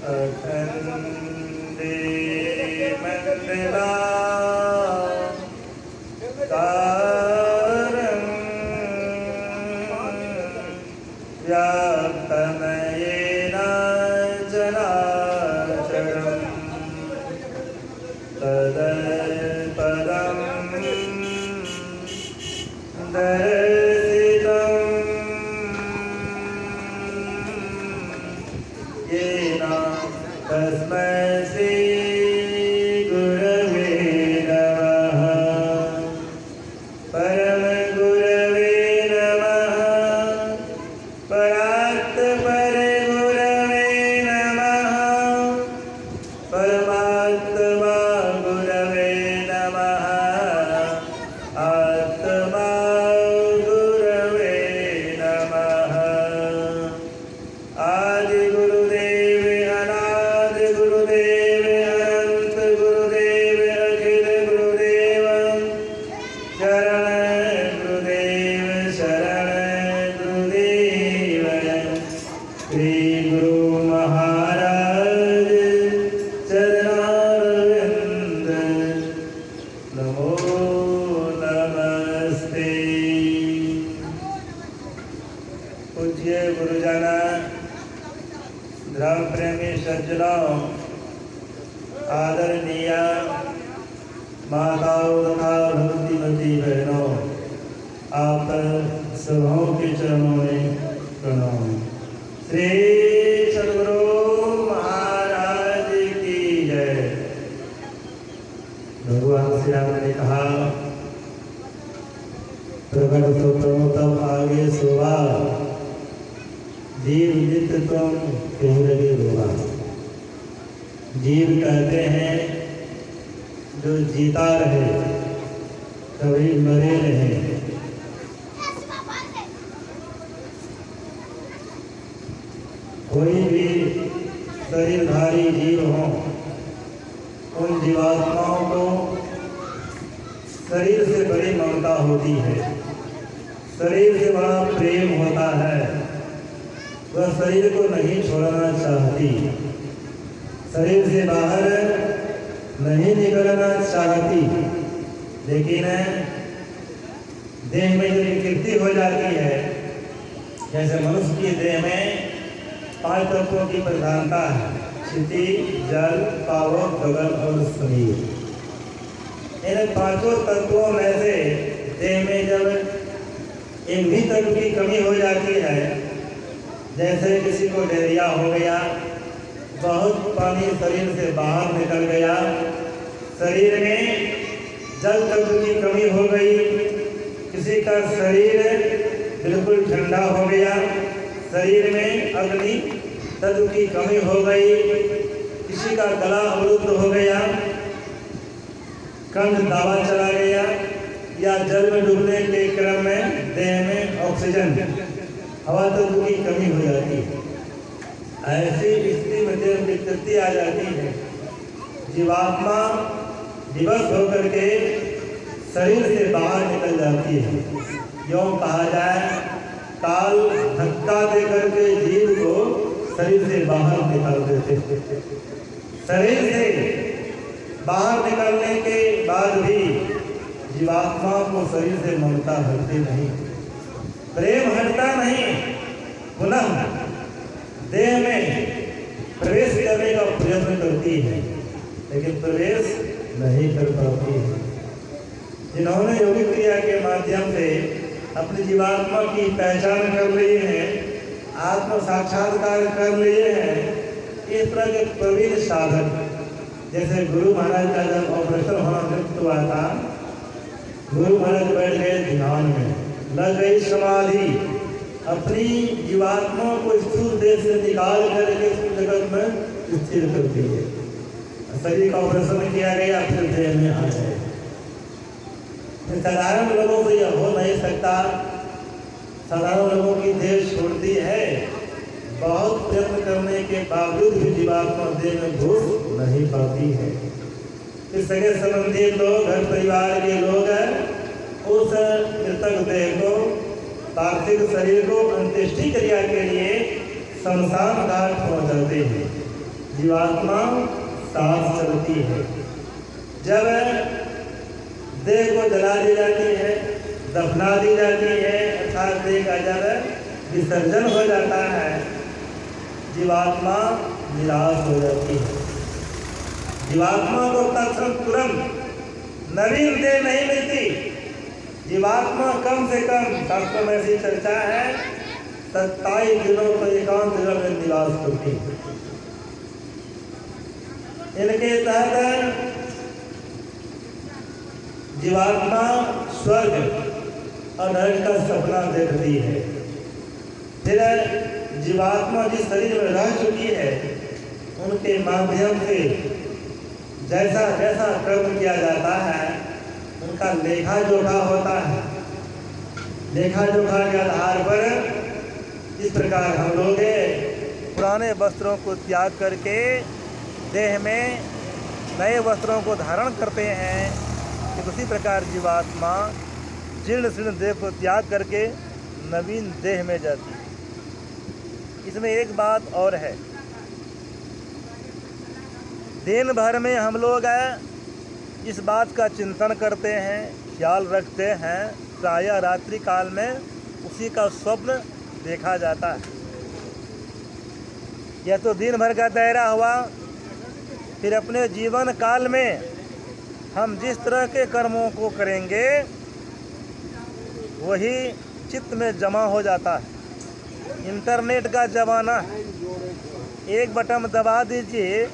अखंडे मंडलाकारं व्याप्तं येन चराचरं तत्पदं दर्शितं येन तस्मै श्री गुरवे नमः। परम गुरवे नमः। परात्पर गुरवे नमः। परमात्मा गुरवे नमः। आत्मा गुरवे नमः। आदि गुरुदेव अनादि गुरुदेव अनंत गुरुदेव अखिल गुरुदेव शरण गुरुदेव श्री गुरु महाराज चरणारविंद नमो नमस्ते। पूज्य गुरुजन धर्म प्रेमी सज्जनों, आदरणीय माताओं तथा भक्तिमती बहनों, आप सबों के चरणों में प्रणाम। श्री सद्गुरु महाराज की जय। भगवान श्री राम ने कहा, प्रकट तो प्रमोतम आगे शोभा, जीव नित्य तुम कहीं लगे रोगा। जीव कहते हैं जो जीता रहे, कभी मरे रहे। कोई भी शरीरधारी जीव हो, उन जीवात्माओं को शरीर से बड़ी ममता होती है, शरीर से बड़ा प्रेम होता है। वह शरीर को नहीं छोड़ना चाहती, शरीर से बाहर नहीं निकलना चाहती। लेकिन देह में जब विकृति हो जाती है, जैसे मनुष्य की देह में 5 तत्वों की प्रधानता है, क्षिति, जल, पावक, गगन और शरीर। इन 5 तत्वों में से देह में जब एक भी तत्व की कमी हो जाती है, जैसे किसी को डायरिया हो गया, बहुत पानी शरीर से बाहर निकल गया, शरीर में जल तत्व की कमी हो गई, किसी का शरीर बिल्कुल ठंडा हो गया, शरीर में अग्नि तत्व की कमी हो गई, किसी का गला अवरुद्ध हो गया, कंठ दावा चला गया, या जल में डूबने के क्रम में देह में ऑक्सीजन हवा तत्व की कमी हो जाती है। ऐसी स्थिति में जब विकृति आ जाती है, जीवात्मा विवश होकर के शरीर से बाहर निकल जाती है। यूँ कहा जाए, काल धक्का देकर के जीव को शरीर से बाहर निकाल देते। शरीर से बाहर निकलने के बाद भी जीवात्मा को शरीर से ममता हटती नहीं, प्रेम हटता नहीं, पुनः देह में प्रवेश करने का प्रयत्न करती है, लेकिन प्रवेश नहीं कर पाती है। जिन्होंने योगिक क्रिया के माध्यम से अपनी जीवात्मा की पहचान कर ली है, आत्म साक्षात्कार कर लिए हैं, इस तरह के प्रवीण साधक, जैसे गुरु महाराज का जब ऑपरेशन होना नियुक्त हुआ था, गुरु महाराज बैठ गए ध्यान में, लग गई समाधि, अपनी जीवात्मा को स्थूल देह से निकाल करके जगत में स्थिर करती है। शरीर का ऑपरेशन किया गया, फिर देह में आ गए। साधारण लोगों से यह हो नहीं सकता, साधारण लोगों की देह छोड़ती है, बहुत प्रयत्न करने के बावजूद भी जीवात्मा देह में घुस नहीं पाती है। इस सगे संबंधी लोग, घर परिवार के लोग उस मृतक देह को, पार्थिव शरीर को अंत्येष्टि क्रिया के लिए शमशान घाट पहुंचाते हैं। जीवात्मा सांस चलती है। जब देह को जला दी जाती है, दफना दी जाती है, अर्थात देह का जब विसर्जन हो जाता है, जीवात्मा निराश हो जाती है। जीवात्मा को तत्क्षण तुरंत नवीन देह नहीं मिलती। जीवात्मा कम से कम, शास्त्रों में ऐसी चर्चा है, 27 दिनों को एकांत जगह में निवास करती है। इनके तहत जीवात्मा स्वर्ग और नरक का सपना देखती है। फिर जीवात्मा जिस शरीर में रह चुकी है, उनके माध्यम से जैसा जैसा कर्म किया जाता है, उनका लेखा जोखा होता है। लेखा जोखा के आधार पर इस प्रकार हम लोग पुराने वस्त्रों को त्याग करके देह में नए वस्त्रों को धारण करते हैं, कि उसी प्रकार जीवात्मा जीर्ण शीर्ण देह को त्याग करके नवीन देह में जाती है। इसमें एक बात और है, दिन भर में हम लोग इस बात का चिंतन करते हैं, ख्याल रखते हैं, प्रायः रात्रि काल में उसी का स्वप्न देखा जाता है। यह तो दिन भर का दायरा हुआ। फिर अपने जीवन काल में हम जिस तरह के कर्मों को करेंगे वही चित्त में जमा हो जाता है। इंटरनेट का ज़माना है, एक बटन दबा दीजिए,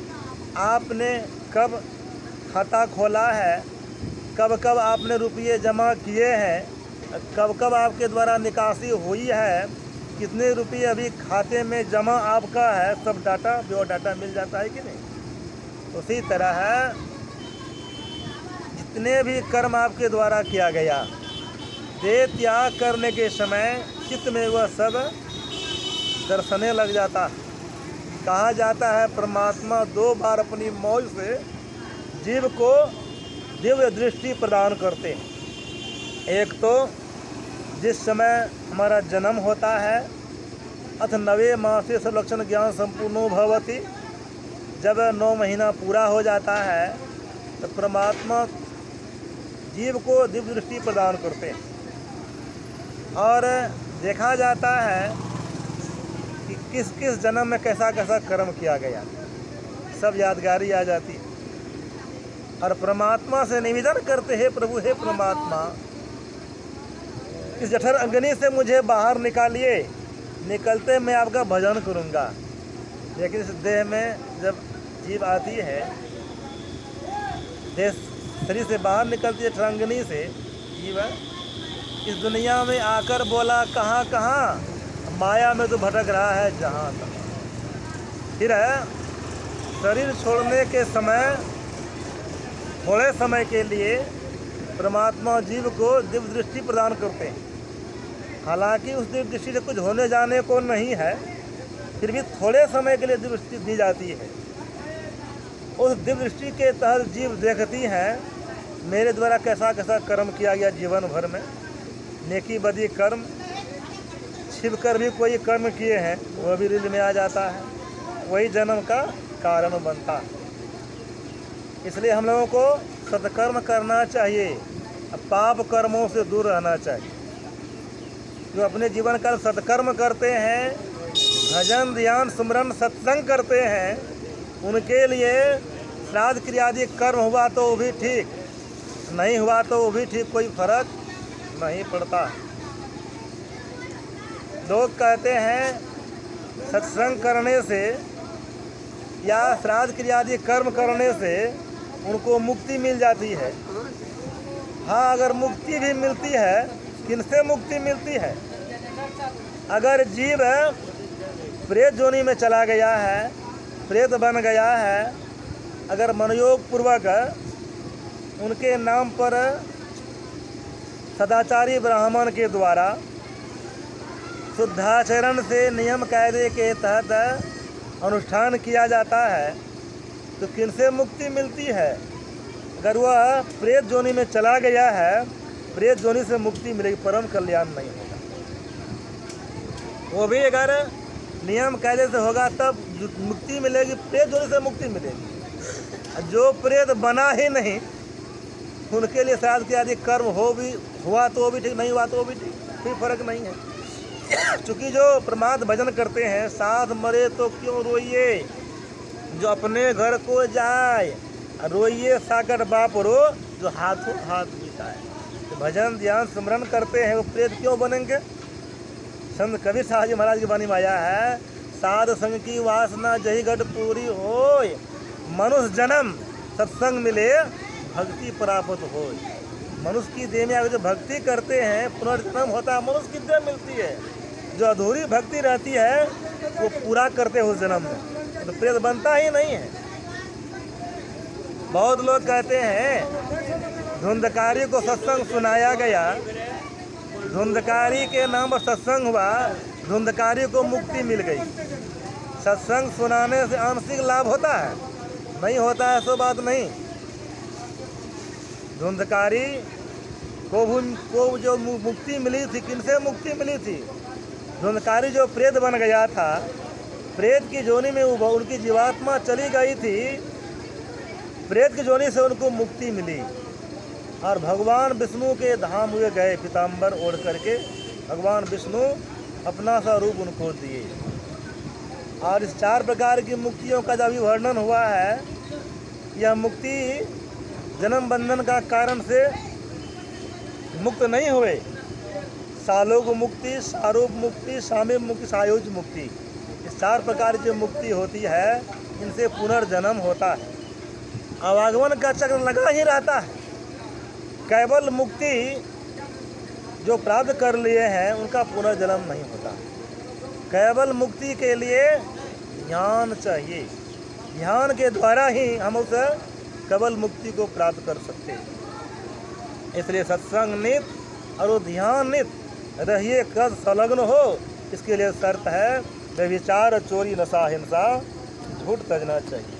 आपने कब खाता खोला है, कब कब आपने रुपये जमा किए हैं, कब कब आपके द्वारा निकासी हुई है, कितने रुपये अभी खाते में जमा आपका है, सब डाटा बायोडाटा मिल जाता है कि नहीं। उसी तरह है, जितने भी कर्म आपके द्वारा किया गया, देह त्याग करने के समय चित्त में वह सब दर्शने लग जाता है। कहा जाता है परमात्मा 2 बार अपनी मौज से जीव को दिव्य दृष्टि प्रदान करते हैं। एक तो जिस समय हमारा जन्म होता है, अथ 9 मासे लक्षण ज्ञान संपूर्णो भवति, जब 9 महीना पूरा हो जाता है तो परमात्मा जीव को दिव्य दृष्टि प्रदान करते हैं। और देखा जाता है कि किस किस जन्म में कैसा कैसा कर्म किया गया, सब यादगारी आ जाती है। और परमात्मा से निवेदन करते हैं, प्रभु हे परमात्मा, इस जठर अग्नि से मुझे बाहर निकालिए, निकलते मैं आपका भजन करूंगा। लेकिन इस देह में जब जीव आती है, देह शरीर से बाहर निकलती है जठरांगनी से, जीव इस दुनिया में आकर बोला कहाँ कहाँ, माया में तो भटक रहा है जहाँ तक। फिर शरीर छोड़ने के समय थोड़े समय के लिए परमात्मा जीव को दिव्य दृष्टि प्रदान करते हैं। हालांकि उस दिव्य दृष्टि से कुछ होने जाने को नहीं है, फिर भी थोड़े समय के लिए दिव्य दृष्टि दी जाती है। उस दिव्य दृष्टि के तहत जीव देखती हैं मेरे द्वारा कैसा कैसा कर्म किया गया जीवन भर में, नेकी बदी कर्म, छिप कर भी कोई कर्म किए हैं वह भी रील में आ जाता है, वही जन्म का कारण बनता है। इसलिए हम लोगों को सत्कर्म करना चाहिए, पाप कर्मों से दूर रहना चाहिए। जो अपने जीवन का सत्कर्म करते हैं, भजन ध्यान सुमरन सत्संग करते हैं, उनके लिए श्राद्ध क्रियादि कर्म हुआ तो वो भी ठीक, नहीं हुआ तो वो भी ठीक, कोई फर्क नहीं पड़ता। लोग कहते हैं सत्संग करने से या श्राद्ध क्रियादि कर्म करने से उनको मुक्ति मिल जाती है। हाँ, अगर मुक्ति भी मिलती है, किनसे मुक्ति मिलती है? अगर जीव प्रेत योनि में चला गया है, प्रेत बन गया है, अगर मनयोग पूर्वक उनके नाम पर सदाचारी ब्राह्मण के द्वारा शुद्धाचरण से नियम कायदे के तहत अनुष्ठान किया जाता है तो किनसे मुक्ति मिलती है? अगर वह प्रेत योनि में चला गया है, प्रेत योनि से मुक्ति मिलेगी, परम कल्याण नहीं होगा। वो भी अगर नियम कायदे से होगा तब मुक्ति मिलेगी, प्रेत जोनी से मुक्ति मिलेगी। जो प्रेत बना ही नहीं उनके लिए शायद कि यदि कर्म हुआ तो भी ठीक, नहीं हुआ तो भी ठीक, कोई फर्क नहीं है। चूँकि जो प्रमाद भजन करते हैं, साथ मरे तो क्यों रोइए, जो अपने घर को जाए, रोइए सागर बाप रो, जो हाथों हाथ बिताए। तो भजन ध्यान स्मरण करते हैं वो प्रेत क्यों बनेंगे। संत कबीर साहब जी महाराज की वाणी में आया है, साध संग की वासना जही घट पूरी होय, मनुष्य जन्म सत्संग मिले भक्ति प्राप्त हो। मनुष्य की देह में आगे जो भक्ति करते हैं पुनर्जन्म होता है, मनुष्य की देह मिलती है। जो अधूरी भक्ति रहती है वो पूरा करते हैं उस जन्म में, तो प्रेत बनता ही नहीं है। बहुत लोग कहते हैं धुंधकारी को सत्संग सुनाया गया, धुंधकारी के नाम पर सत्संग हुआ, धुंधकारी को मुक्ति मिल गई। सत्संग सुनाने से आंशिक लाभ होता है, नहीं होता है, ऐसा बात नहीं। धुंधकारी को जो मुक्ति मिली थी, किनसे मुक्ति मिली थी। धुंधकारी जो प्रेत बन गया था, प्रेत की जोनी में उनकी जीवात्मा चली गई थी, प्रेत की जोनी से उनको मुक्ति मिली और भगवान विष्णु के धाम हुए गए, पीताम्बर ओढ़ करके भगवान विष्णु अपना सा रूप उनको दिए। और इस 4 प्रकार की मुक्तियों का जब वर्णन हुआ है, यह मुक्ति जन्म बंधन का कारण से मुक्त नहीं हुए। सालोक मुक्ति, सारूप मुक्ति, सामीप मुक्ति, सायुज मुक्ति, इस 4 प्रकार की मुक्ति होती है, इनसे पुनर्जन्म होता है। आवागमन का चक्र लगा ही रहता है। केवल मुक्ति जो प्राप्त कर लिए हैं उनका पुनर्जन्म नहीं होता। केवल मुक्ति के लिए ध्यान चाहिए, ध्यान के द्वारा ही हम उस केवल मुक्ति को प्राप्त कर सकते हैं। इसलिए सत्संग नित और ध्यान नित रहिए, कद संलग्न हो। इसके लिए शर्त है व्यभिचार, चोरी, नशा, हिंसा, झूठ तजना चाहिए।